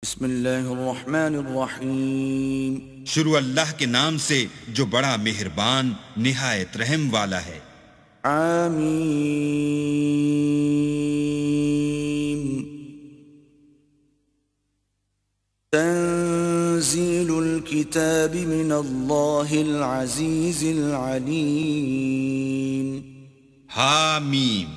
بسم اللہ الرحمن الرحیم شروع اللہ کے نام سے جو بڑا مہربان نہایت رحم والا ہے۔ آمین۔ تنزیل الکتاب من اللہ العزیز العلیم۔ حامیم،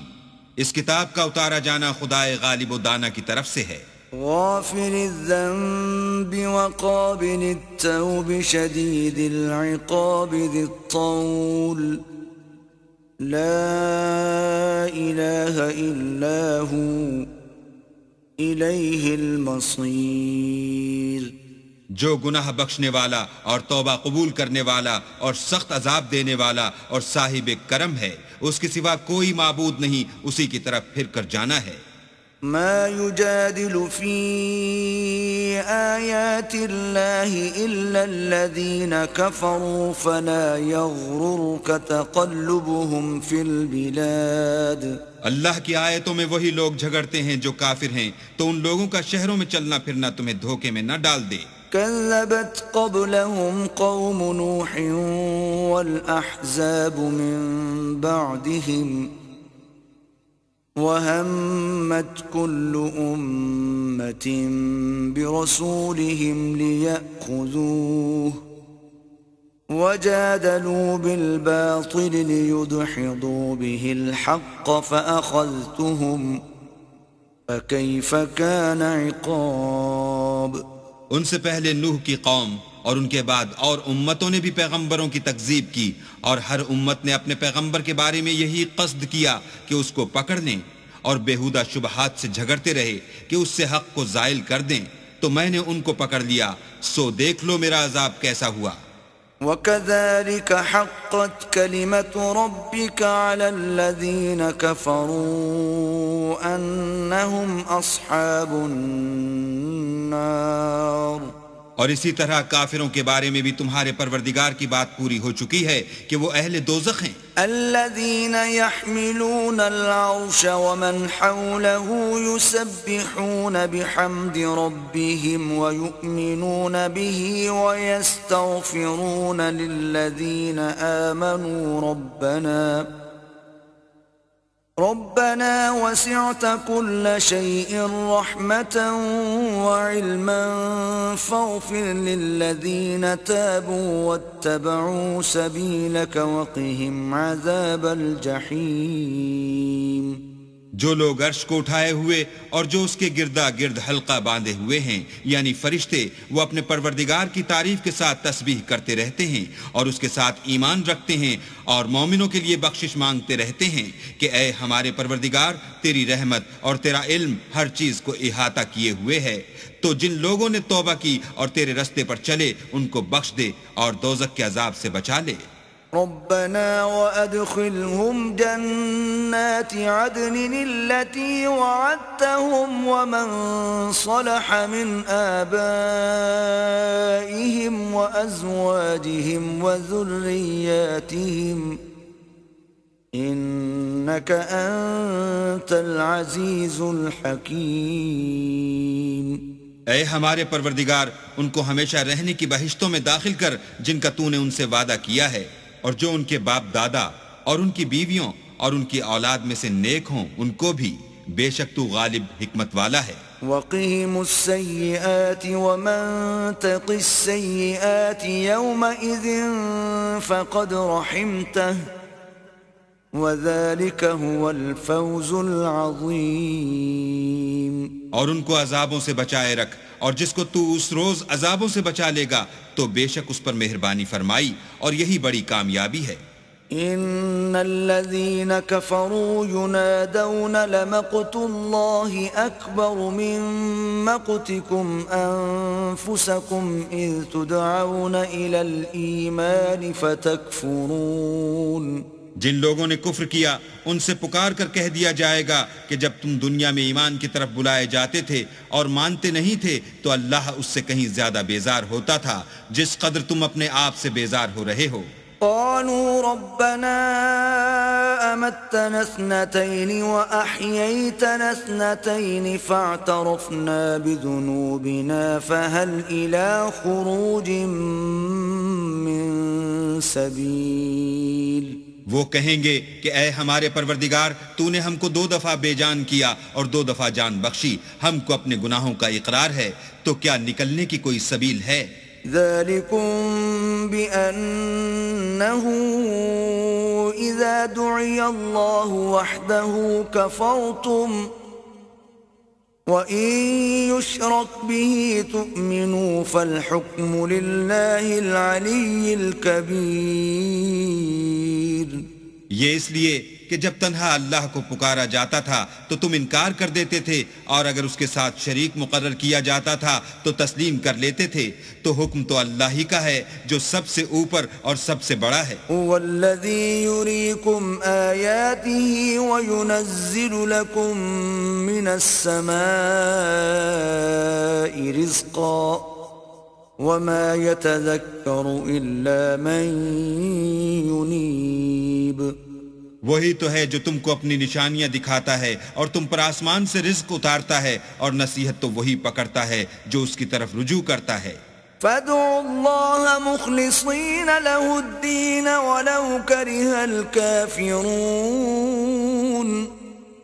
اس کتاب کا اتارا جانا خدائے غالب و دانا کی طرف سے ہے۔ غافر الذنب وقابل التوب شدید العقاب ذی الطول لا الہ الا ہو الیہ المصیر۔ جو گناہ بخشنے والا اور توبہ قبول کرنے والا اور سخت عذاب دینے والا اور صاحب کرم ہے، اس کے سوا کوئی معبود نہیں، اسی کی طرف پھر کر جانا ہے۔ ما يجادل في آيات الله إلا الذين كفروا فلا يغررك تقلبهم في البلاد۔ اللہ کی آیتوں میں وہی لوگ جھگڑتے ہیں جو کافر ہیں، تو ان لوگوں کا شہروں میں چلنا پھرنا تمہیں دھوکے میں نہ ڈال دے۔ كذبت قبلهم قوم نوح والأحزاب من بعدهم وَهَمَّتْ كُلُّ أُمَّةٍ بِرَسُولِهِمْ لِيَأْخُذُوهُ وَجَادَلُوا بِالْبَاطِلِ لِيُدْحِضُوا بِهِ الْحَقَّ فَأَخَذْتُهُمْ فَكَيْفَ كَانَ عِقَابِ۔ ان سے پہلے نوح کی قوم اور ان کے بعد اور امتوں نے بھی پیغمبروں کی تکذیب کی، اور ہر امت نے اپنے پیغمبر کے بارے میں یہی قصد کیا کہ اس کو پکڑ لیں، اور بےہودہ شبہات سے جھگڑتے رہے کہ اس سے حق کو زائل کر دیں، تو میں نے ان کو پکڑ لیا، سو دیکھ لو میرا عذاب کیسا ہوا۔ وَكَذَلِكَ حَقَّتْ كَلِمَةُ رَبِّكَ عَلَى الَّذِينَ كَفَرُوا أَنَّهُمْ أَصْحَابُ النَّارِ۔ اور اسی طرح کافروں کے بارے میں بھی تمہارے پروردگار کی بات پوری ہو چکی ہے کہ وہ اہل دوزخ ہیں۔ الذين يحملون العرش ومن حوله يسبحون بحمد ربهم ويؤمنون به ويستغفرون للذين آمنوا ربنا وسعت كل شيء رحمة وعلما فاغفر للذين تابوا واتبعوا سبيلك وقهم عذاب الجحيم۔ جو لوگ عرش کو اٹھائے ہوئے اور جو اس کے گردا گرد حلقہ باندھے ہوئے ہیں، یعنی فرشتے، وہ اپنے پروردگار کی تعریف کے ساتھ تسبیح کرتے رہتے ہیں اور اس کے ساتھ ایمان رکھتے ہیں اور مومنوں کے لیے بخشش مانگتے رہتے ہیں کہ اے ہمارے پروردگار، تیری رحمت اور تیرا علم ہر چیز کو احاطہ کیے ہوئے ہے، تو جن لوگوں نے توبہ کی اور تیرے رستے پر چلے ان کو بخش دے اور دوزخ کے عذاب سے بچا لے۔ ربنا وأدخلهم جنات عدن التي وعدتهم ومن صلح من آبائهم وأزواجهم وذرياتهم إنك أنت العزيز الحكيم۔ اے ہمارے پروردگار، ان کو ہمیشہ رہنے کی بہشتوں میں داخل کر جن کا تو نے ان سے وعدہ کیا ہے، اور جو ان کے باپ دادا اور ان کی بیویوں اور ان کی اولاد میں سے نیک ہوں ان کو بھی، بے شک تو غالب حکمت والا ہے۔ وقهم السيئات ومن تق السيئات يومئذ فقد رحمته وذلك هو الفوز العظيم۔ اور ان کو عذابوں سے بچائے رکھ، اور جس کو تو اس روز عذابوں سے بچا لے گا تو بے شک اس پر مہربانی فرمائی، اور یہی بڑی کامیابی ہے۔ ان الذين كفروا ينادون لمقت الله اكبر من مقتكم انفسكم اذ تدعون الى الايمان فتكفرون۔ جن لوگوں نے کفر کیا ان سے پکار کر کہہ دیا جائے گا کہ جب تم دنیا میں ایمان کی طرف بلائے جاتے تھے اور مانتے نہیں تھے تو اللہ اس سے کہیں زیادہ بیزار ہوتا تھا جس قدر تم اپنے آپ سے بیزار ہو رہے ہو۔ قالوا ربنا أمتنا اثنتين وأحييتنا اثنتين فاعترفنا بذنوبنا فهل إلى خروج من سبيل. وہ کہیں گے کہ اے ہمارے پروردگار، تو نے ہم کو 2 دفعہ بے جان کیا اور 2 دفعہ جان بخشی، ہم کو اپنے گناہوں کا اقرار ہے، تو کیا نکلنے کی کوئی سبیل ہے؟ ذلكم بأنه إذا دعي الله وحده كفرتم وإن يشرك به تؤمنوا فالحكم لله العلي الكبير. یہ اس لیے کہ جب تنہا اللہ کو پکارا جاتا تھا تو تم انکار کر دیتے تھے، اور اگر اس کے ساتھ شریک مقرر کیا جاتا تھا تو تسلیم کر لیتے تھے، تو حکم تو اللہ ہی کا ہے جو سب سے اوپر اور سب سے بڑا ہے. والذی یریکم آیاته وینزل لکم من السماء رزقا وما يتذكر الا من ينيب. وہی تو ہے جو تم کو اپنی نشانیاں دکھاتا ہے اور تم پر آسمان سے رزق اتارتا ہے، اور نصیحت تو وہی پکڑتا ہے جو اس کی طرف رجوع کرتا ہے. فادعوا الله مخلصين له الدين ولو كره الكافرون.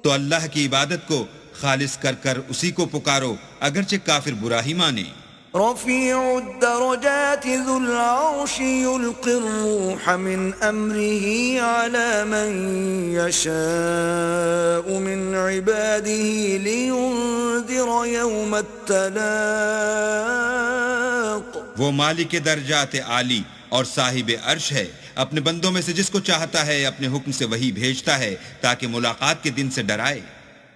تو اللہ کی عبادت کو خالص کر کر اسی کو پکارو اگرچہ کافر برا ہی مانے. رفيع الدرجات ذو العرش يلقي الروح من أمره على من يشاء من عباده لينذر يوم التلاق. وہ مالک درجات عالی اور صاحب عرش ہے، اپنے بندوں میں سے جس کو چاہتا ہے اپنے حکم سے وہی بھیجتا ہے تاکہ ملاقات کے دن سے ڈرائے.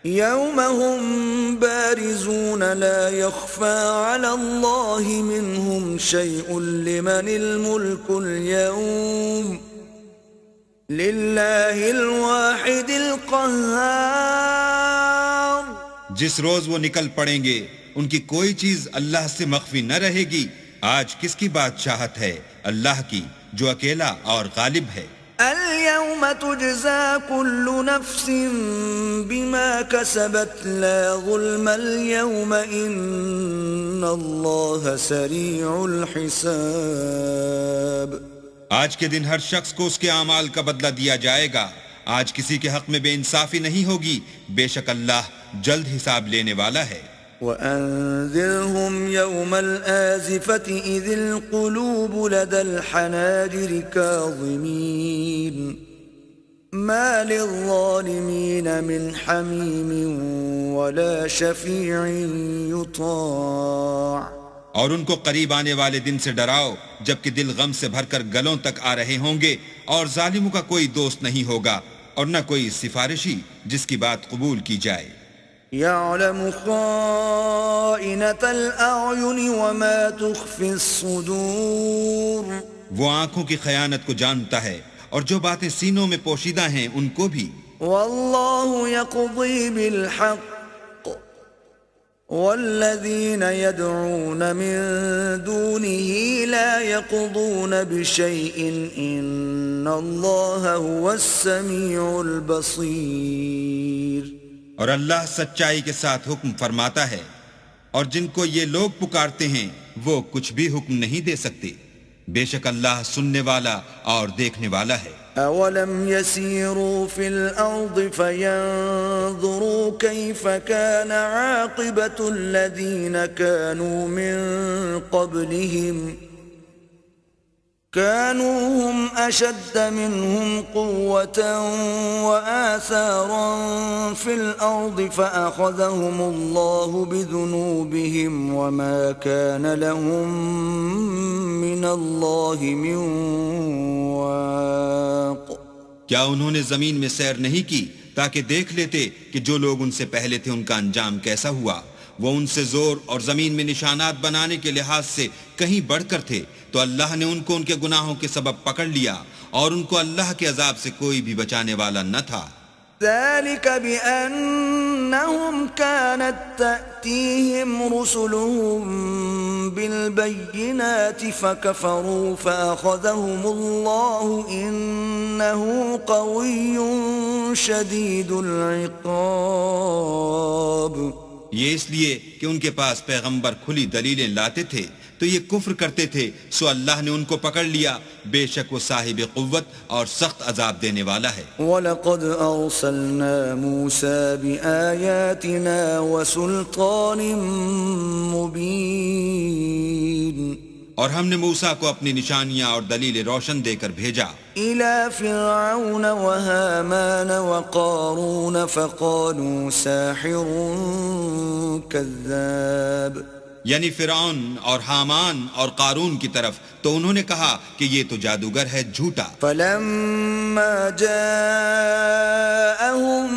يوم هم بارزون لا يخفى على الله منهم شيء لمن الملك اليوم لله الواحد القهار. جس روز وہ نکل پڑیں گے ان کی کوئی چیز اللہ سے مخفی نہ رہے گی. آج کس کی بادشاہت ہے؟ اللہ کی جو اکیلا اور غالب ہے. اليوم تجزى كل نفس بما كسبت لا ظلم اليوم إن الله سريع الحساب. آج کے دن ہر شخص کو اس کے اعمال کا بدلہ دیا جائے گا. آج کسی کے حق میں بے انصافی نہیں ہوگی، بے شک اللہ جلد حساب لینے والا ہے. وأنذرهم يوم الآزفة إذ القلوب لدى الحناجر كاظمين ما للظالمين من حميم ولا شفيع يطاع. اور ان کو قریب آنے والے دن سے ڈراؤ جبکہ دل غم سے بھر کر گلوں تک آ رہے ہوں گے، اور ظالموں کا کوئی دوست نہیں ہوگا اور نہ کوئی سفارشی جس کی بات قبول کی جائے. يعلم خائنة الأعين وما تخفي الصدور. وہ آنکھوں کی خیانت کو جانتا ہے اور جو باتیں سینوں میں پوشیدہ ہیں ان کو بھی. والله يقضي بالحق والذين يدعون من دونه لا يقضون بشيء إن الله هو السميع البصير. اور اللہ سچائی کے ساتھ حکم فرماتا ہے، اور جن کو یہ لوگ پکارتے ہیں وہ کچھ بھی حکم نہیں دے سکتے، بے شک اللہ سننے والا اور دیکھنے والا ہے. أولم يسيروا في الأرض فينظروا كيف كان عاقبة الذين كانوا من قبلهم كانوا هم أشد منهم قوة وآثارا في الأرض فأخذهم الله بذنوبهم وما كان لهم من الله من واق. کیا انہوں نے زمین میں سیر نہیں کی تاکہ دیکھ لیتے کہ جو لوگ ان سے پہلے تھے ان کا انجام کیسا ہوا؟ وہ ان سے زور اور زمین میں نشانات بنانے کے لحاظ سے کہیں بڑھ کر تھے، تو اللہ نے ان کو ان کے گناہوں کے سبب پکڑ لیا، اور ان کو اللہ کے عذاب سے کوئی بھی بچانے والا نہ تھا. ذلك بأنهم كانت تأتيهم رسلهم بالبينات فكفروا فأخذهم الله إنه قوي شديد العقاب. یہ اس لیے کہ ان کے پاس پیغمبر کھلی دلیلیں لاتے تھے تو یہ کفر کرتے تھے، سو اللہ نے ان کو پکڑ لیا، بے شک وہ صاحب قوت اور سخت عذاب دینے والا ہے. وَلَقَدْ أَرْسَلْنَا مُوسَى بِآيَاتِنَا وَسُلْطَانٍ مُبِينٍ. اور ہم نے موسیٰ کو اپنی نشانیاں اور دلیل روشن دے کر بھیجا إِلَى فِرْعَوْنَ وَهَامَانَ وَقَارُونَ فَقَالُوا سَاحِرٌ كَذَّابٌ. یعنی فرعون اور حامان اور قارون کی طرف، تو انہوں نے کہا کہ یہ تو جادوگر ہے، جھوٹا. فَلَمَّا جَاءَهُم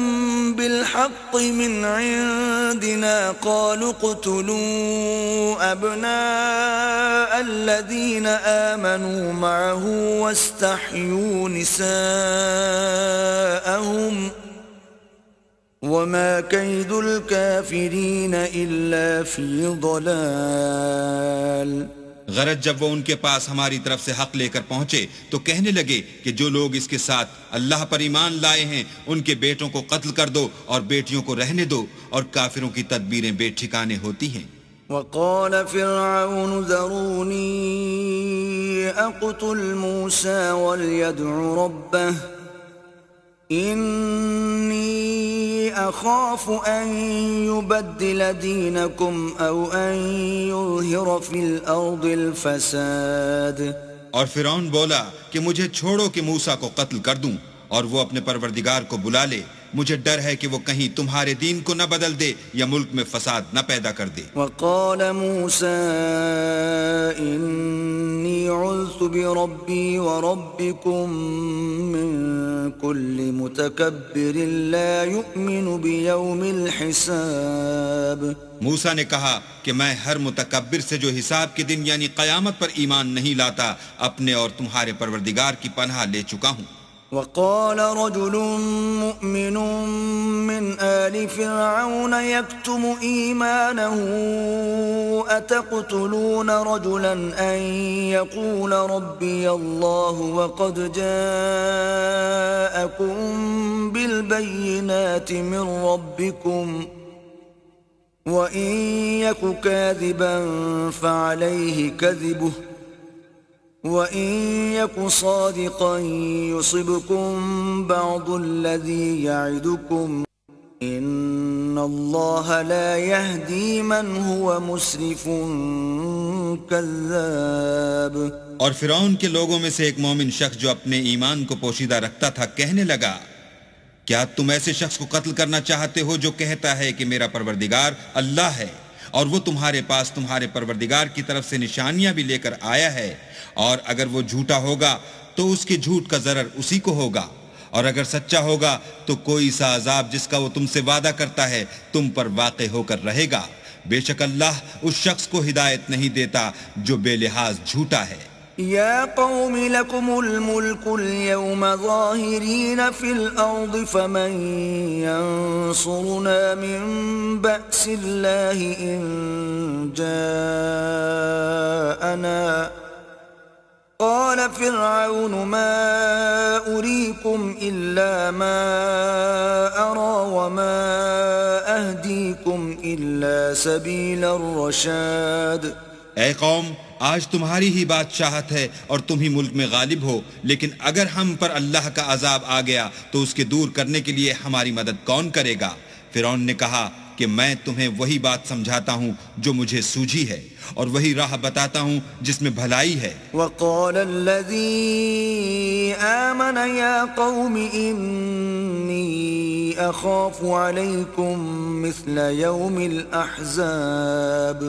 بِالْحَقِّ مِنْ عِندِنَا قَالُوا اقْتُلُوا أَبْنَاءَ الَّذِينَ آمَنُوا مَعَهُ وَاسْتَحْيُوا نِسَاءَهُمْ وَمَا كَيْدُ الْكَافِرِينَ إِلَّا فِي ضَلَالٍ. غرض جب وہ ان کے پاس ہماری طرف سے حق لے کر پہنچے تو کہنے لگے کہ جو لوگ اس کے ساتھ اللہ پر ایمان لائے ہیں ان کے بیٹوں کو قتل کر دو اور بیٹیوں کو رہنے دو، اور کافروں کی تدبیریں بے ٹھکانے ہوتی ہیں. وقال فرعون ذروني أقتل موسى وليدع ربه إني أخاف أن يبدل دينكم أو أن يظهر في الأرض الفساد. اور فرعون بولا کہ مجھے چھوڑو کہ موسیٰ کو قتل کر دوں اور وہ اپنے پروردگار کو بلا لے، مجھے ڈر ہے کہ وہ کہیں تمہارے دین کو نہ بدل دے یا ملک میں فساد نہ پیدا کر دے. وقال موسى إني عذت بربي وربكم من كل متكبر لا يؤمن بيوم الحساب. موسیٰ نے کہا کہ میں ہر متکبر سے جو حساب کے دن یعنی قیامت پر ایمان نہیں لاتا اپنے اور تمہارے پروردگار کی پناہ لے چکا ہوں. وقال رجل مؤمن من آل فرعون يكتم إيمانه أتقتلون رجلا أن يقول ربي الله وقد جاءكم بالبينات من ربكم وإن يك كاذبا فعليه كذبه وَإِن يَكُ صَادِقًا يُصِبْكُم بَعْضُ الَّذِي يَعِدُكُمْ إِنَّ اللَّهَ لَا يَهْدِي مَنْ هُوَ مُسْرِفٌ كَذَّابٌ. اور فرعون کے لوگوں میں سے ایک مومن شخص جو اپنے ایمان کو پوشیدہ رکھتا تھا کہنے لگا، کیا تم ایسے شخص کو قتل کرنا چاہتے ہو جو کہتا ہے کہ میرا پروردگار اللہ ہے اور وہ تمہارے پاس تمہارے پروردگار کی طرف سے نشانیاں بھی لے کر آیا ہے، اور اگر وہ جھوٹا ہوگا تو اس کے جھوٹ کا ضرر اسی کو ہوگا، اور اگر سچا ہوگا تو کوئی سا عذاب جس کا وہ تم سے وعدہ کرتا ہے تم پر واقع ہو کر رہے گا. بے شک اللہ اس شخص کو ہدایت نہیں دیتا جو بے لحاظ جھوٹا ہے. يا قوم لكم الملك اليوم ظاهرين في الأرض فمن ينصرنا من بأس الله إن جاءنا. قال فرعون ما أريكم إلا ما أرى وما أهديكم إلا سبيل الرشاد. اے قوم، آج تمہاری ہی بادشاہت ہے اور تم ہی ملک میں غالب ہو، لیکن اگر ہم پر اللہ کا عذاب آ گیا تو اس کے دور کرنے کے لیے ہماری مدد کون کرے گا؟ فرعون نے کہا کہ میں تمہیں وہی بات سمجھاتا ہوں جو مجھے سوجھی ہے اور وہی راہ بتاتا ہوں جس میں بھلائی ہے. وقال الذي آمن يا قوم إني أخاف عليكم مثل يوم الأحزاب.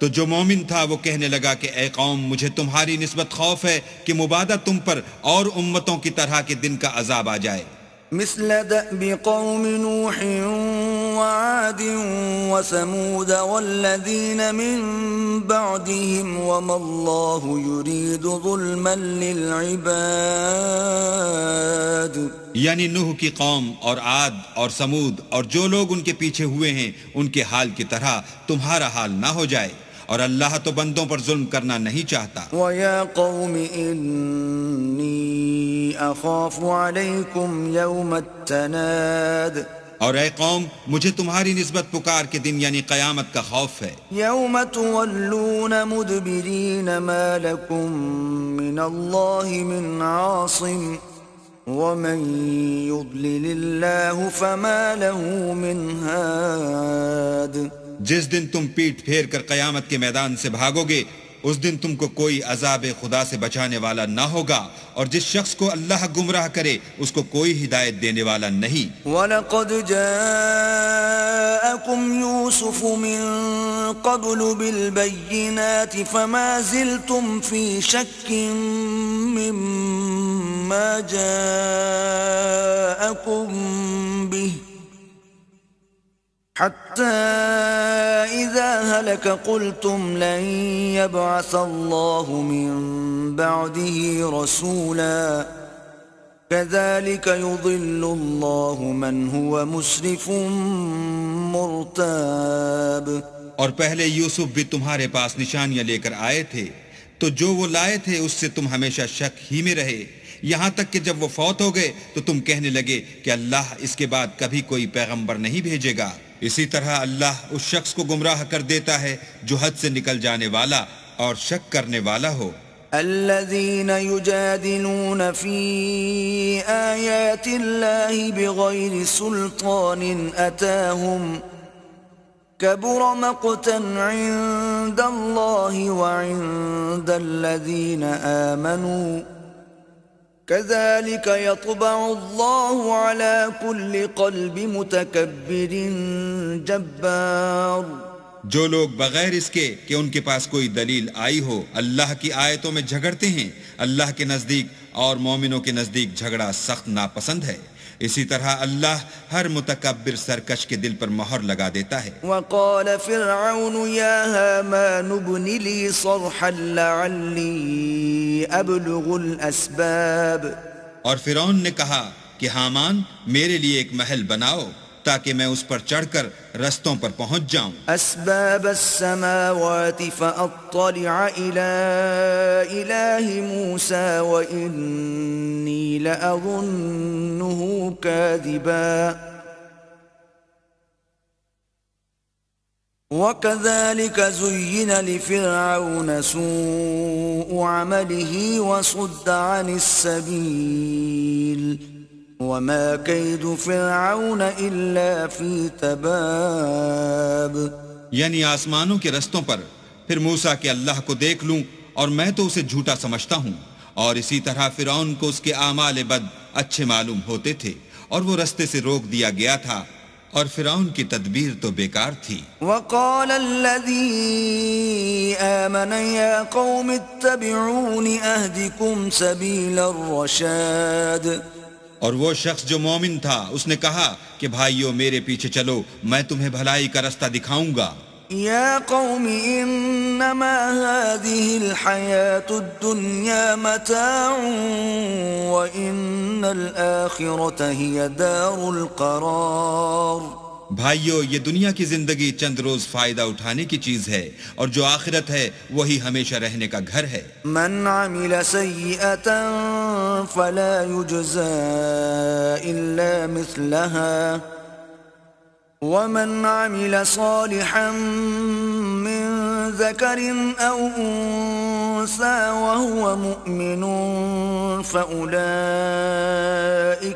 تو جو مومن تھا وہ کہنے لگا کہ اے قوم، مجھے تمہاری نسبت خوف ہے کہ مبادہ تم پر اور امتوں کی طرح کے دن کا عذاب آ جائے. مثل دأب قوم نوح وعاد وثمود والذين من بعدهم وما الله يريد ظلما للعباد. یعنی نوح کی قوم اور عاد اور سمود اور جو لوگ ان کے پیچھے ہوئے ہیں ان کے حال کی طرح تمہارا حال نہ ہو جائے، اور اللہ تو بندوں پر ظلم کرنا نہیں چاہتا. وَيَا قَوْمِ إِنِّي أَخَافُ عَلَيْكُمْ يَوْمَ التَّنَادِ. اور اے قوم، مجھے تمہاری نسبت پکار کے دن یعنی قیامت کا خوف ہے. يَوْمَ تُوَلُّونَ مُدْبِرِينَ مَا لَكُمْ مِنَ اللَّهِ مِنْ عَاصِمٍ وَمَنْ يُضْلِلِ اللَّهُ فَمَا لَهُ مِنْ هَادٍ. جس دن تم پیٹ پھیر کر قیامت کے میدان سے بھاگو گے، اس دن تم کو کوئی عذاب خدا سے بچانے والا نہ ہوگا، اور جس شخص کو اللہ گمراہ کرے اس کو کوئی ہدایت دینے والا نہیں. وَلَقَدْ جَاءَكُمْ يُوسُفُ مِنْ قَبْلُ بِالْبَيِّنَاتِ فَمَا زِلْتُمْ فِي شَكٍّ مِّمَّا جَاءَكُمْ بِهِ حتى إذا هلك قلتم لن يبعث الله من بعده رسولا كذلك يضل الله من هو مسرف مرتاب. اور پہلے یوسف بھی تمہارے پاس نشانیاں لے کر آئے تھے، تو جو وہ لائے تھے اس سے تم ہمیشہ شک ہی میں رہے، یہاں تک کہ جب وہ فوت ہو گئے تو تم کہنے لگے کہ اللہ اس کے بعد کبھی کوئی پیغمبر نہیں بھیجے گا. اسی طرح اللہ اس شخص کو گمراہ کر دیتا ہے جو حد سے نکل جانے والا اور شک کرنے والا ہو. الذين يجادلون في آيات الله بغير سلطان أتاهم كبر مقتا عند الله وعند الذين آمنوا كذلك يطبع الله على كل قلب متكبر جبار. جو لوگ بغیر اس کے کہ ان کے پاس کوئی دلیل آئی ہو اللہ کی آیتوں میں جھگڑتے ہیں، اللہ کے نزدیک اور مومنوں کے نزدیک جھگڑا سخت ناپسند ہے. اسی طرح اللہ ہر متکبر سرکش کے دل پر مہر لگا دیتا ہے. وقال فرعون يا هامان ابن لي صرحا لعلي ابلغ الاسباب. اور فرعون نے کہا کہ حامان میرے لیے ایک محل بناؤ تاکہ میں اس پر چڑھ کر رستوں پر پہنچ جاؤں. اسباب السماوات فاطلع الى اله موسى واني لاظنه كاذبا وكذلك زين لفرعون سوء عمله وصد عن السبيل وما كيد فرعون الا في تباب. یعنی آسمانوں کے رستوں پر پھر موسیٰ کہ اللہ کو دیکھ لوں اور میں تو اسے جھوٹا سمجھتا ہوں، اور اسی طرح فرعون کو اس کے اعمال بد اچھے معلوم ہوتے تھے اور وہ رستے سے روک دیا گیا تھا، اور فرعون کی تدبیر تو بیکار تھی. وقال الذي آمن يا قوم اتبعون اهدكم سبيل الرشاد. اور وہ شخص جو مومن تھا اس نے کہا کہ بھائیو میرے پیچھے چلو، میں تمہیں بھلائی کا رستہ دکھاؤں گا. يا قوم انما هذه الحياة الدنيا متاع وان الآخرة هي دار القرار. بھائیو یہ دنیا کی زندگی چند روز فائدہ اٹھانے کی چیز ہے، اور جو آخرت ہے وہی ہمیشہ رہنے کا گھر ہے. من عمل سيئة فلا يجزى إلا مثلها ومن عمل صالحا من ذكر أو أنثى وهو مؤمن فأولئك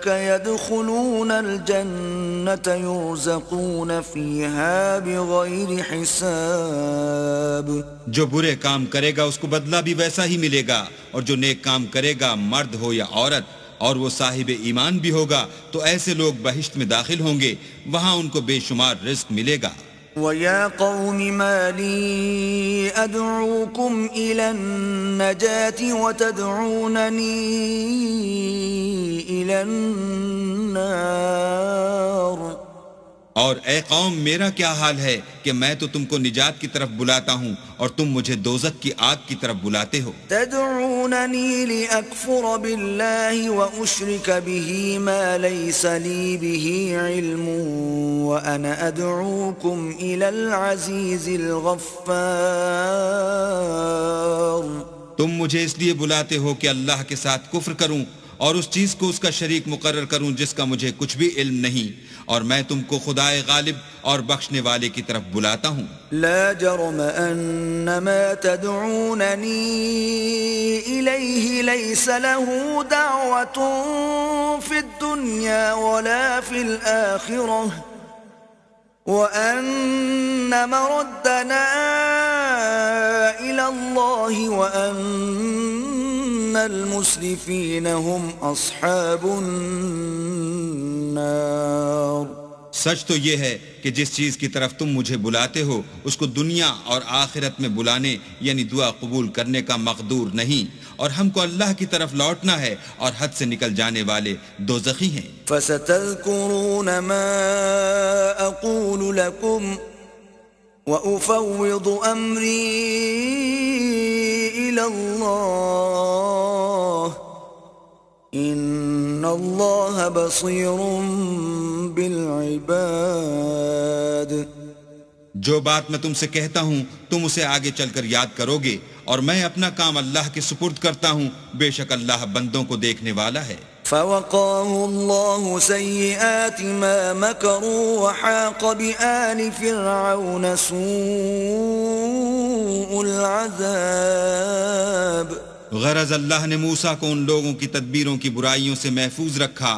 يدخلون الجنة يرزقون فيها بغير حساب. جو برے کام کرے گا اس کو بدلہ بھی ویسا ہی ملے گا، اور جو نیک کام کرے گا مرد ہو یا عورت اور وہ صاحب ایمان بھی ہوگا تو ایسے لوگ بہشت میں داخل ہوں گے، وہاں ان کو بے شمار رزق ملے گا. وَيَا قَوْمِ مَا لِي أَدْعُوكُمْ إِلَى النَّجَاةِ وَتَدْعُونَنِي إِلَى النَّارِ. اور اے قوم میرا کیا حال ہے کہ میں تو تم کو نجات کی طرف بلاتا ہوں اور تم مجھے دوزخ کی آگ کی طرف بلاتے ہو. تدعونني لأكفر بالله وأشرك به ما ليس لي به علم وأنا أدعوكم إلى العزيز الغفار. تم مجھے اس لیے بلاتے ہو کہ اللہ کے ساتھ کفر کروں اور اس چیز کو اس کا شریک مقرر کروں جس کا مجھے کچھ بھی علم نہیں، اور میں تم کو خدائے غالب اور بخشنے والے کی طرف بلاتا ہوں. لا جرم ان ما تدعونني إليه ليس له دعوة في الدنيا ولا في الآخرة وأن مردنا إلى الله وأن المسرفين هم أصحاب النار. سچ تو یہ ہے کہ جس چیز کی طرف تم مجھے بلاتے ہو اس کو دنیا اور آخرت میں بلانے یعنی دعا قبول کرنے کا مقدور نہیں، اور ہم کو اللہ کی طرف لوٹنا ہے اور حد سے نکل جانے والے دوزخی ہیں. فَسَتَذْكُرُونَ مَا أَقُولُ لَكُمْ وَأُفَوِّضُ أَمْرِي إِلَى اللَّهِ إِنَّ اللَّهَ بَصِيرٌ بِالْعِبَادِ. جو بات میں تم سے کہتا ہوں تم اسے آگے چل کر یاد کرو گے، اور میں اپنا کام اللہ کے سپرد کرتا ہوں، بے شک اللہ بندوں کو دیکھنے والا ہے. فَوَقَاهُ اللَّهُ سَيِّئَاتِ مَا مَكَرُوا وَحَاقَ بِآلِ فِرْعَوْنَ سُوءُ الْعَذَابِ. غرض اللہ نے موسیٰ کو ان لوگوں کی تدبیروں کی برائیوں سے محفوظ رکھا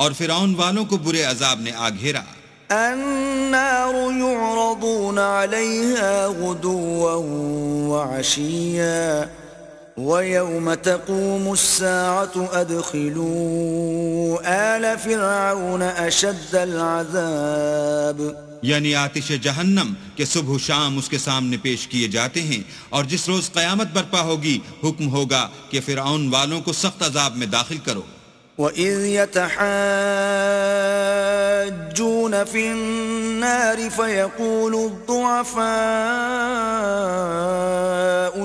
اور فرعون والوں کو برے عذاب نے آ گھیرا. النار يعرضون عليها غدوا وعشيا ويوم تقوم الساعة أدخلوا آل فرعون أشد العذاب. یعنی آتش جہنم کہ صبح و شام اس کے سامنے پیش کیے جاتے ہیں، اور جس روز قیامت برپا ہوگی حکم ہوگا کہ فرعون والوں کو سخت عذاب میں داخل کرو. وَإِذْ يَتَحَاجُّونَ فِي النَّارِ فَيَقُولُ الضُّعَفَاءُ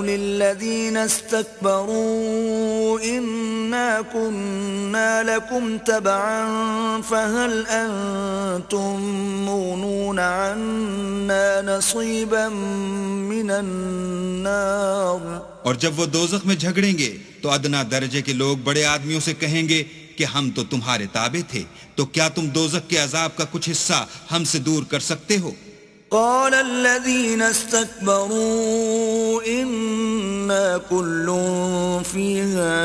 لِلَّذِينَ اسْتَكْبَرُوا إِنَّا كُنَّا لَكُمْ تَبَعًا فَهَلْ أَنْتُمْ مُغْنُونَ عَنَّا نَصِيبًا مِنَ النَّارِ. اور جب وہ دوزخ میں جھگڑیں گے تو ادنا درجے کے لوگ بڑے آدمیوں سے کہیں گے کہ ہم تو تمہارے تابع تھے، تو کیا تم دوزخ کے عذاب کا کچھ حصہ ہم سے دور کر سکتے ہو؟ قال الذين استكبروا إنا كل فيها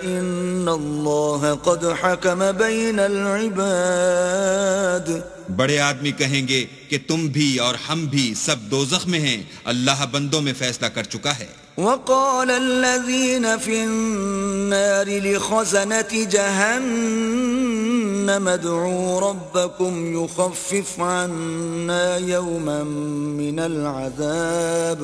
إن الله قد حكم بين العباد. بڑے آدمی کہیں گے کہ تم بھی اور ہم بھی سب دوزخ میں ہیں، اللہ بندوں میں فیصلہ کر چکا ہے. وقال الذين في النار لخزنة جهنم ادعوا ربكم يخفف عنا يوما من العذاب.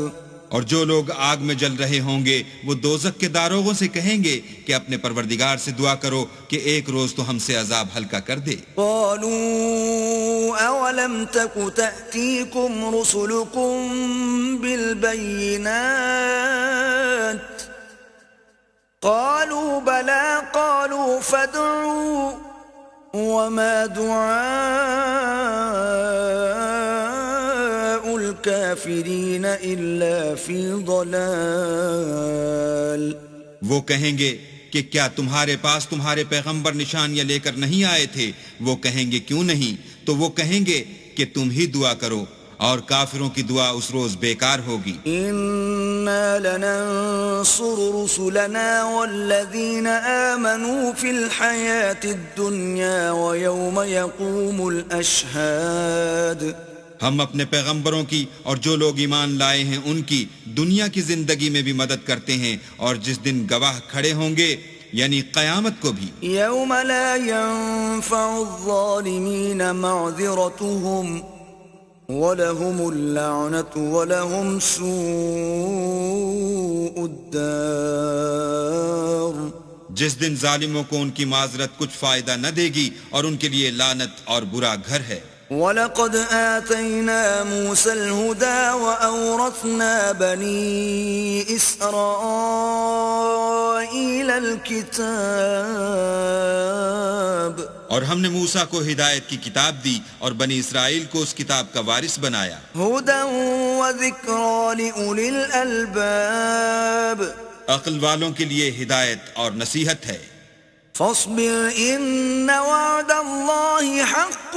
اور جو لوگ آگ میں جل رہے ہوں گے وہ دوزخ کے داروغوں سے کہیں گے کہ اپنے پروردگار سے دعا کرو کہ ایک روز تو ہم سے عذاب ہلکا کر دے. قالوا اولم تك تأتيكم رسلكم بالبينات قالوا بلى قالوا فادعوا وما دعاء الكافرين إلا في ضلال. وہ کہیں گے کہ کیا تمہارے پاس تمہارے پیغمبر نشانیاں لے کر نہیں آئے تھے؟ وہ کہیں گے کیوں نہیں؟ تو وہ کہیں گے کہ تم ہی دعا کرو، اور کافروں کی دعا اس روز بیکار ہوگی. إنا لننصر رسلنا والذين آمنوا في الحياة الدنيا ويوم يقوم الأشهاد. ہم اپنے پیغمبروں کی اور جو لوگ ایمان لائے ہیں ان کی دنیا کی زندگی میں بھی مدد کرتے ہیں، اور جس دن گواہ کھڑے ہوں گے یعنی قیامت کو بھی. يوم لا ينفع الظالمين معذرتهم وَلَهُمُ اللَّعْنَةُ وَلَهُمْ سُوءُ الدَّارِ جس دن ظالموں کو ان کی معذرت کچھ فائدہ نہ دے گی اور ان کے لیے لعنت اور برا گھر ہے۔ وَلَقَدْ آتَيْنَا مُوسَى الْهُدَى وَأَوْرَثْنَا بَنِي إِسْرَائِيلَ الْكِتَابَ اور ہم نے موسیٰ کو ہدایت کی کتاب دی اور بنی اسرائیل کو اس کتاب کا وارث بنایا۔ هُدًى وَذِكْرَى لِأُولِي الْأَلْبَابِ عقل والوں کے لیے ہدایت اور نصیحت ہے۔ فاصبر إن وعد الله حق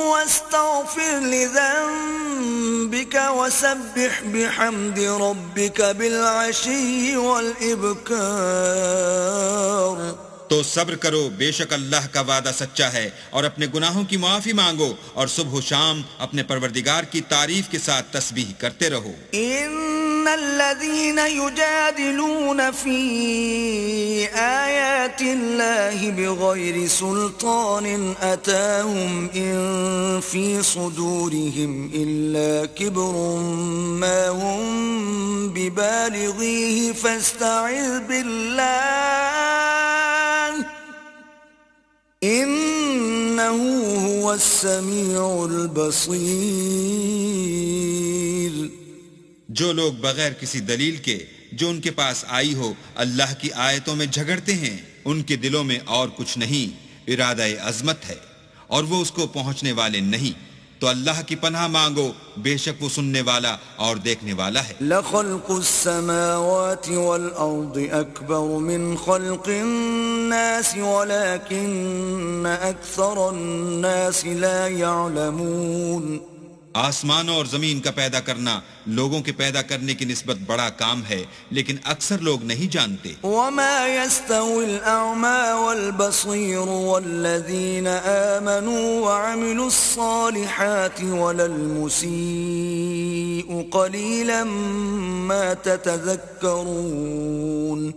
واستغفر لذنبك وسبح بحمد ربك بالعشي والإبكار تو صبر کرو، بے شک اللہ کا وعدہ سچا ہے، اور اپنے گناہوں کی معافی مانگو اور صبح و شام اپنے پروردگار کی تعریف کے ساتھ تسبیح کرتے رہو۔ ان الذين يجادلون في آيات الله بغير سلطان أتاهم إن في صدورهم إلا كبر ما هم ببالغيه فاستعذ بالله إنه هو السميع البصير۔ جو لوگ بغیر کسی دلیل کے جو ان کے پاس آئی ہو اللہ کی آیتوں میں جھگڑتے ہیں، ان کے دلوں میں اور کچھ نہیں، ارادہ عظمت ہے اور وہ اس کو پہنچنے والے نہیں، تو اللہ کی پناہ مانگو، بے شک وہ سننے والا اور دیکھنے والا ہے۔ لخلق السماوات والأرض أكبر من خلق الناس ولكن أكثر الناس لا يعلمون۔ آسمانوں اور زمین کا پیدا کرنا لوگوں کے پیدا کرنے کی نسبت بڑا کام ہے، لیکن اکثر لوگ نہیں جانتے۔ وما يستوي الأعمى والبصير والذين آمنوا وعملوا الصالحات ولا المسيء قليلا ما تتذكرون۔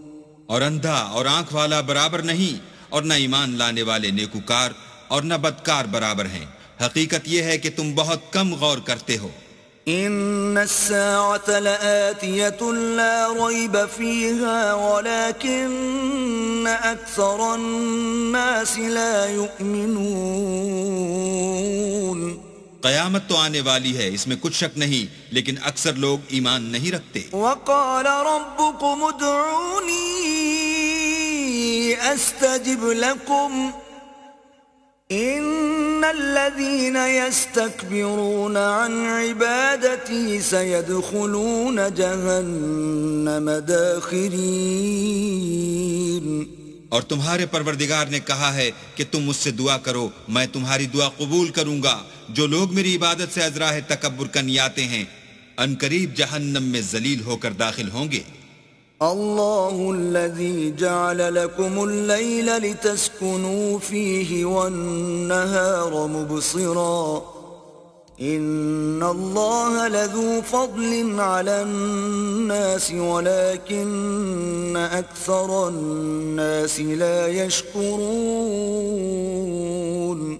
اور اندھا اور آنکھ والا برابر نہیں، اور نہ ایمان لانے والے نیکوکار اور نہ بدکار برابر ہیں، حقیقت یہ ہے کہ تم بہت کم غور کرتے ہو۔ ان الساعة لآتية لا ريب فيها ولكن أكثر الناس لا يؤمنون۔ قیامت تو آنے والی ہے، اس میں کچھ شک نہیں، لیکن اکثر لوگ ایمان نہیں رکھتے۔ وقال ربكم ادعوني استجب لكم ان الذين يستكبرون عن عبادتي سيدخلون جهنم داخرين۔ اور تمہارے پروردگار نے کہا ہے کہ تم مجھ سے دعا کرو، میں تمہاری دعا قبول کروں گا۔ جو لوگ میری عبادت سے ازراہ تکبر کرنے آتے ہیں، عنقریب جہنم میں ذلیل ہو کر داخل ہوں گے۔ الله الذي جعل لكم الليل لتسكنوا فيه والنهار مبصرا إن الله لذو فضل على الناس ولكن أكثر الناس لا يشكرون۔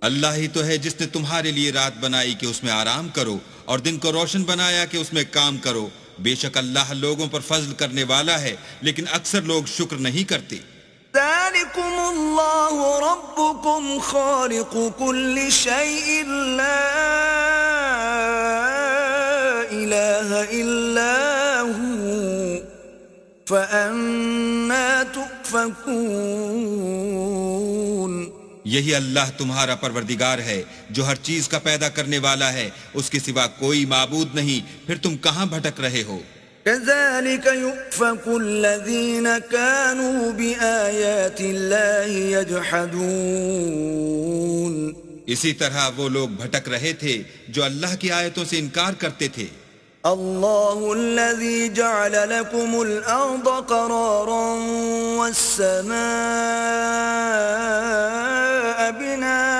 اللہ ہی تو ہے جس نے تمہارے لیے رات بنائی کہ اس میں آرام کرو، اور دن کو روشن بنایا کہ اس میں کام کرو۔ بے شک اللہ لوگوں پر فضل کرنے والا ہے، لیکن اکثر لوگ شکر نہیں کرتے۔ ذلكم الله ربكم خالق كل شيء لا إله إلا هو فأنا تؤفكون۔ یہی اللہ تمہارا پروردگار ہے جو ہر چیز کا پیدا کرنے والا ہے، اس کے سوا کوئی معبود نہیں، پھر تم کہاں بھٹک رہے ہو؟ كذلك يؤفك الذين كانوا بآيات الله يجحدون۔ اسی طرح وہ لوگ بھٹک رہے تھے جو اللہ کی آیتوں سے انکار کرتے تھے۔ الله الذي جعل لكم الأرض قرارا والسماء بناء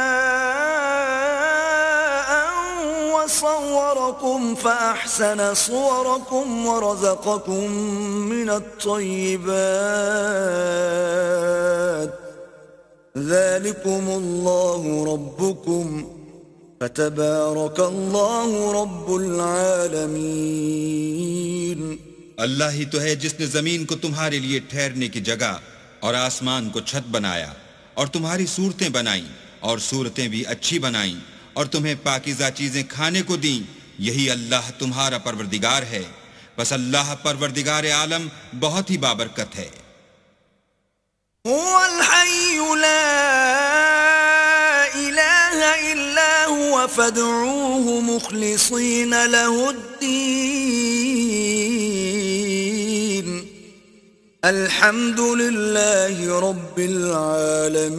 وصوركم فأحسن صوركم ورزقكم من الطيبات ذلكم الله ربكم فتبارك الله رب العالمين. اللہ ہی تو ہے جس نے زمین کو تمہارے لیے ٹھہرنے کی جگہ اور آسمان کو چھت بنایا اور تمہاری صورتیں بنائیں اور صورتیں بھی اچھی بنائیں اور تمہیں پاکیزہ چیزیں کھانے کو دیں. یہی اللہ تمہارا پروردگار ہے. بس اللہ پروردگار عالم بہت ہی بابرکت ہے. هو الحي لا إله إلا هو فادعوه مخلصين له الدين الحمد لله رب العالمين.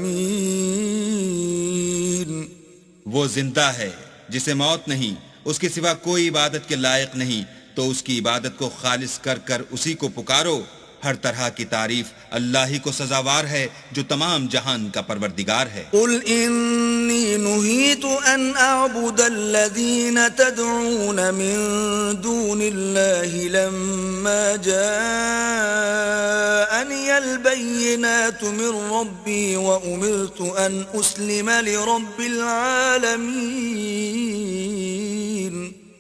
وہ زندہ ہے جسے موت نہیں، اس کے سوا کوئی عبادت کے لائق نہیں، تو اس کی عبادت کو خالص کر کر اسی کو پکارو. ہر طرح کی تعریف اللہ ہی کو سزاوار ہے جو تمام جہان کا پروردگار ہے. قل انی نہیت ان اعبد الذین تدعون من دون اللہ لما جاءنی البینات من ربی وامرت ان اسلم لرب العالمین.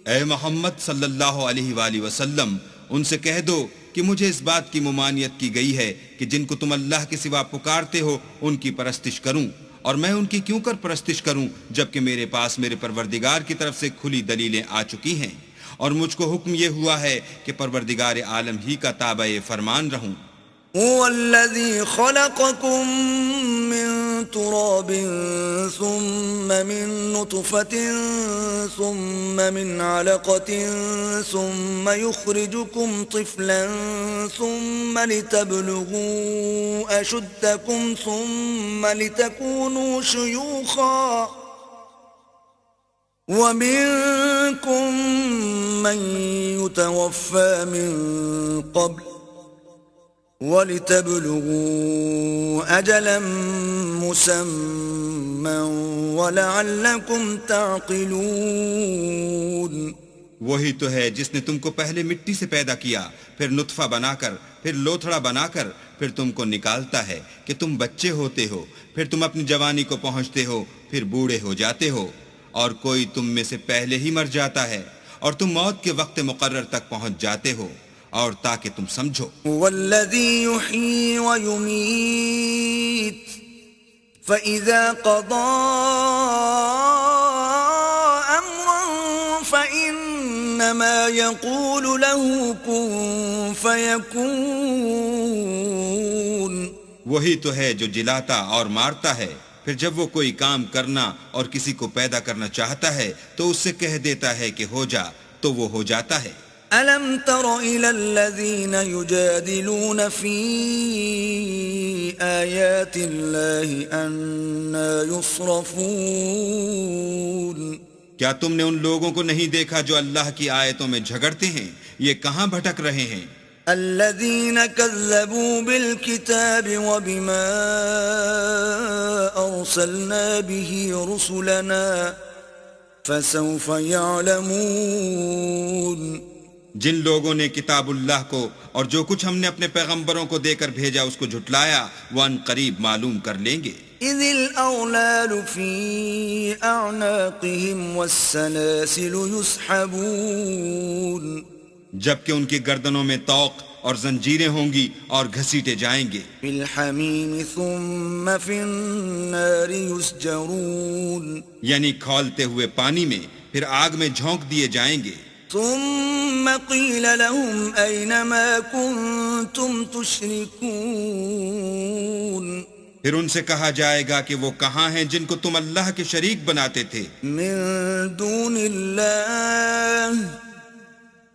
اے محمد صلی اللہ علیہ وآلہ وسلم، ان سے کہہ دو کہ مجھے اس بات کی ممانعت کی گئی ہے کہ جن کو تم اللہ کے سوا پکارتے ہو ان کی پرستش کروں، اور میں ان کی کیوں کر پرستش کروں جبکہ میرے پاس میرے پروردگار کی طرف سے کھلی دلیلیں آ چکی ہیں، اور مجھ کو حکم یہ ہوا ہے کہ پروردگار عالم ہی کا تابع فرمان رہوں. هو الذي خلقكم من تراب ثم من نطفة ثم من علقة ثم يخرجكم طفلا ثم لتبلغوا أشدكم ثم لتكونوا شيوخا ومنكم من يتوفى من قبل وَلِتَبْلُغُوا أَجَلًا مُّسَمًّى وَلَعَلَّكُمْ تَعْقِلُونَ. وہی تو ہے جس نے تم کو پہلے مٹی سے پیدا کیا، پھر نطفہ بنا کر، پھر لوتھڑا بنا کر، پھر تم کو نکالتا ہے کہ تم بچے ہوتے ہو، پھر تم اپنی جوانی کو پہنچتے ہو، پھر بوڑھے ہو جاتے ہو، اور کوئی تم میں سے پہلے ہی مر جاتا ہے، اور تم موت کے وقت مقرر تک پہنچ جاتے ہو، اور تاکہ تم سمجھو. والذی یحیی ویمیت فإذا قضى أمرا فإنما يقول له كن فيكون. وہی تو ہے جو جلاتا اور مارتا ہے، پھر جب وہ کوئی کام کرنا اور کسی کو پیدا کرنا چاہتا ہے تو اس سے کہہ دیتا ہے کہ ہو جا، تو وہ ہو جاتا ہے. أَلَمْ تَرَ إِلَى الَّذِينَ يُجَادِلُونَ فِي آيَاتِ اللَّهِ أَنَّى يُصْرَفُونَ. کیا تم نے ان لوگوں کو نہیں دیکھا جو اللہ کی آیتوں میں جھگڑتے ہیں؟ یہ کہاں بھٹک رہے ہیں؟ الَّذِينَ كَذَّبُوا بِالْكِتَابِ وَبِمَا أَرْسَلْنَا بِهِ رُسُلَنَا فَسَوْفَ يَعْلَمُونَ. جن لوگوں نے کتاب اللہ کو اور جو کچھ ہم نے اپنے پیغمبروں کو دے کر بھیجا اس کو جھٹلایا، وہ ان قریب معلوم کر لیں گے. اذ الاغلال في اعناقهم والسلاسل يسحبون. جبکہ ان کی گردنوں میں طوق اور زنجیریں ہوں گی اور گھسیٹے جائیں گے. في الحمیم ثم في النار يسجرون. یعنی کھولتے ہوئے پانی میں، پھر آگ میں جھونک دیے جائیں گے. ثم قيل لهم أين ما كنتم تشركون. پھر ان سے کہا جائے گا کہ وہ کہاں ہیں جن کو تم اللہ کے شریک بناتے تھے من دون اللہ.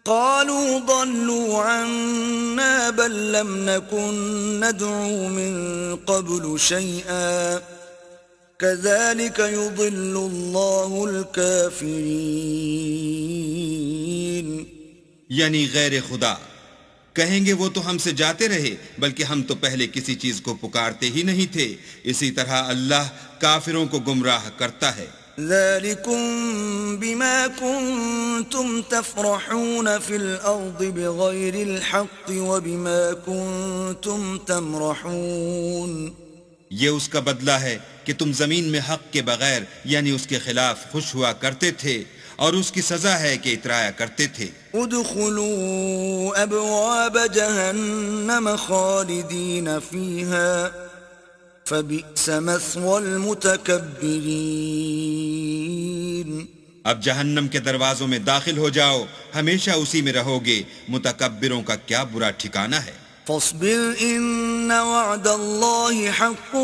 قالوا ضلوا عنا بل لم نكن ندعو من قبل شيئا كذلك يضل الله الكافرين. یعنی غیر خدا کہیں گے وہ تو ہم سے جاتے رہے، بلکہ ہم تو پہلے کسی چیز کو پکارتے ہی نہیں تھے. اسی طرح اللہ کافروں کو گمراہ کرتا ہے. ذلكم بما كنتم تفرحون في الأرض بغير الحق وبما كنتم تمرحون. یہ اس کا بدلہ ہے کہ تم زمین میں حق کے بغیر یعنی اس کے خلاف خوش ہوا کرتے تھے، اور اس کی سزا ہے کہ اترایا کرتے تھے۔ ادخلوا ابواب جہنم خالدین فیہا فبئس مثوى المتکبرین۔ اب جہنم کے دروازوں میں داخل ہو جاؤ، ہمیشہ اسی میں رہو گے، متکبروں کا کیا برا ٹھکانہ ہے۔ فاصبر ان وعد اللہ حق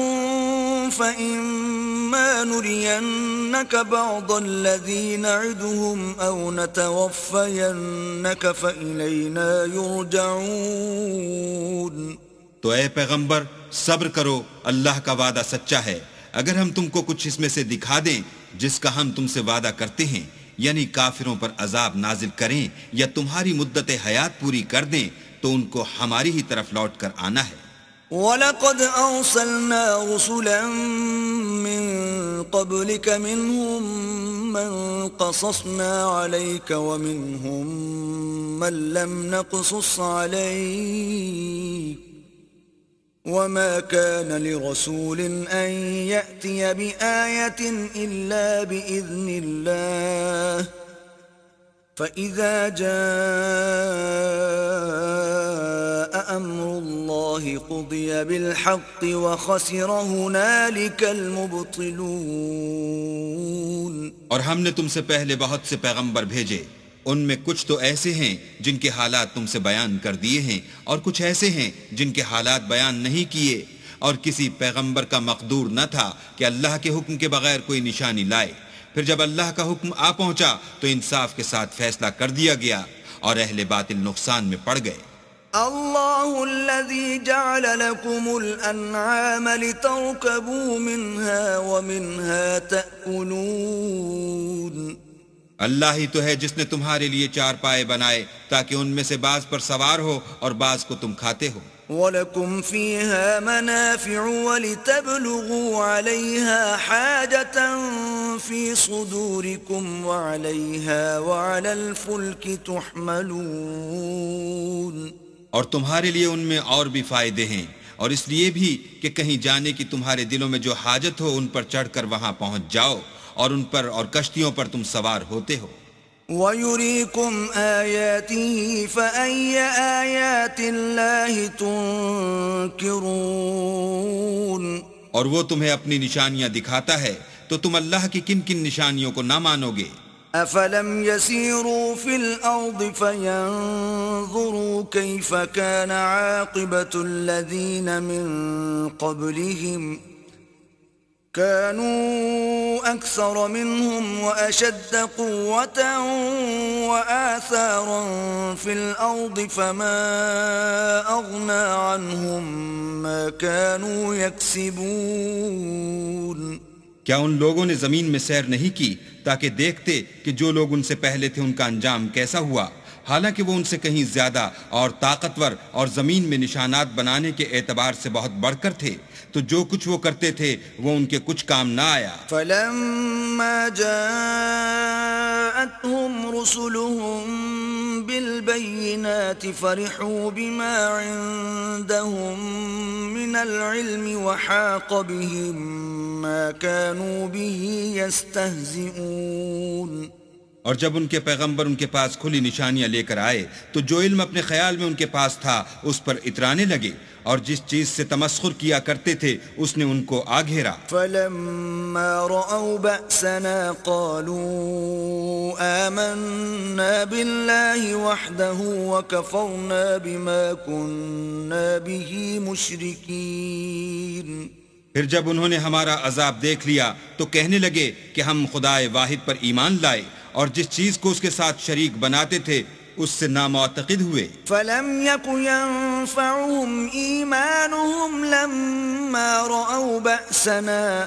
فإما نرینک بعض الذی نعدهم او نتوفینک فإلینا یرجعون۔ تو اے پیغمبر صبر کرو، اللہ کا وعدہ سچا ہے، اگر ہم تم کو کچھ اس میں سے دکھا دیں جس کا ہم تم سے وعدہ کرتے ہیں، یعنی کافروں پر عذاب نازل کریں یا تمہاری مدت حیات پوری کر دیں، تو ان کو ہماری ہی طرف لوٹ کر آنا ہے۔ وَلَقَدْ أَرْسَلْنَا رُسُلًا مِّن قَبْلِكَ مِنْهُمْ مَنْ قَصَصْنَا عَلَيْكَ وَمِنْهُمْ مَنْ لَمْ نَقْصُصْ عَلَيْكَ وَمَا كَانَ لِرَسُولٍ أَنْ يَأْتِيَ بِآيَةٍ إِلَّا بِإِذْنِ اللَّهِ فَإِذَا جَاءَ أَمْرُ اللَّهِ قُضِيَ بِالْحَقِّ وَخَسِرَ هُنَالِكَ الْمُبْطِلُونَ۔ اور ہم نے تم سے پہلے بہت سے پیغمبر بھیجے، ان میں کچھ تو ایسے ہیں جن کے حالات تم سے بیان کر دیے ہیں، اور کچھ ایسے ہیں جن کے حالات بیان نہیں کیے، اور کسی پیغمبر کا مقدور نہ تھا کہ اللہ کے حکم کے بغیر کوئی نشانی لائے۔ پھر جب اللہ کا حکم آ پہنچا تو انصاف کے ساتھ فیصلہ کر دیا گیا، اور اہل باطل نقصان میں پڑ گئے۔ اللہ الذي جعل لكم الانعام لتركبوا منها ومنها تأكلون۔ اللہ ہی تو ہے جس نے تمہارے لیے چار پائے بنائے تاکہ ان میں سے بعض پر سوار ہو اور بعض کو تم کھاتے ہو۔ وَلَكُمْ فِيهَا مَنَافِعُ وَلِتَبْلُغُوا عَلَيْهَا حَاجَةً فِي صُدُورِكُمْ وَعَلَيْهَا وَعَلَى الْفُلْكِ تُحْمَلُونَ۔ اور تمہارے لیے ان میں اور بھی فائدے ہیں، اور اس لیے بھی کہ کہیں جانے کی تمہارے دلوں میں جو حاجت ہو ان پر چڑھ کر وہاں پہنچ جاؤ، اور ان پر اور کشتیوں پر تم سوار ہوتے ہو۔ وَيُرِيكُمْ آيَاتِهِ فَأَيَّ آيَاتِ اللَّهِ تُنْكِرُونَ۔ اور وہ تمہیں اپنی نشانیاں دکھاتا ہے تو تم اللہ کی کن کن نشانیوں کو نہ مانو گے؟ أَفَلَمْ يَسِيرُوا فِي الْأَرْضِ فَيَنْظُرُوا كَيْفَ كَانَ عَاقِبَةُ الَّذِينَ مِنْ قَبْلِهِمْ كانوا أكثر منهم وأشد قوة وآثارا في الأرض فما أغنى عنهم ما كانوا يكسبون۔ کیا ان لوگوں نے زمین میں سیر نہیں کی تاکہ دیکھتے کہ جو لوگ ان سے پہلے تھے ان کا انجام کیسا ہوا، حالانکہ وہ ان سے کہیں زیادہ اور طاقتور اور زمین میں نشانات بنانے کے اعتبار سے بہت بڑھ کر تھے، تو جو کچھ وہ کرتے تھے وہ ان کے کچھ کام نہ آیا۔ فَلَمَّا جَاءَتْهُمْ رُسُلُهُم بِالْبَيِّنَاتِ فَرِحُوا بِمَا عِندَهُم مِّنَ الْعِلْمِ وَحَاقَ بِهِم مَّا كَانُوا بِهِ يَسْتَهْزِئُونَ۔ اور جب ان کے پیغمبر ان کے پاس کھلی نشانیاں لے کر آئے تو جو علم اپنے خیال میں ان کے پاس تھا اس پر اترانے لگے، اور جس چیز سے تمسخر کیا کرتے تھے اس نے ان کو آ گھیرا۔ فَلَمَّا رَأَوْا بَأْسَنَا قَالُوا آمَنَّا بِاللَّهِ وَحْدَهُ وَكَفَرْنَا بِمَا كُنَّا بِهِ مُشْرِكِينَ۔ پھر جب انہوں نے ہمارا عذاب دیکھ لیا تو کہنے لگے کہ ہم خدائے واحد پر ایمان لائے اور جس چیز کو اس کے ساتھ شریک بناتے تھے اس سے نامعتقد ہوئے۔ فَلَمْ يَكُ يَنفَعُهُمْ إِيمَانُهُمْ لَمَّا رَأَوْا بَأْسَنَا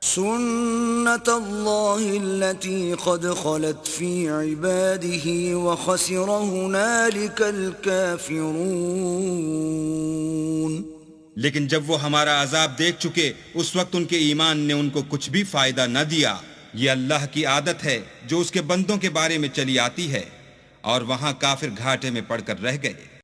سُنَّةَ اللَّهِ الَّتِي قَدْ خَلَتْ فِي عِبَادِهِ وَخَسِرَ هُنَالِكَ الْكَافِرُونَ۔ لیکن جب وہ ہمارا عذاب دیکھ چکے اس وقت ان کے ایمان نے ان کو کچھ بھی فائدہ نہ دیا۔ یہ اللہ کی عادت ہے جو اس کے بندوں کے بارے میں چلی آتی ہے، اور وہاں کافر گھاٹے میں پڑ کر رہ گئے۔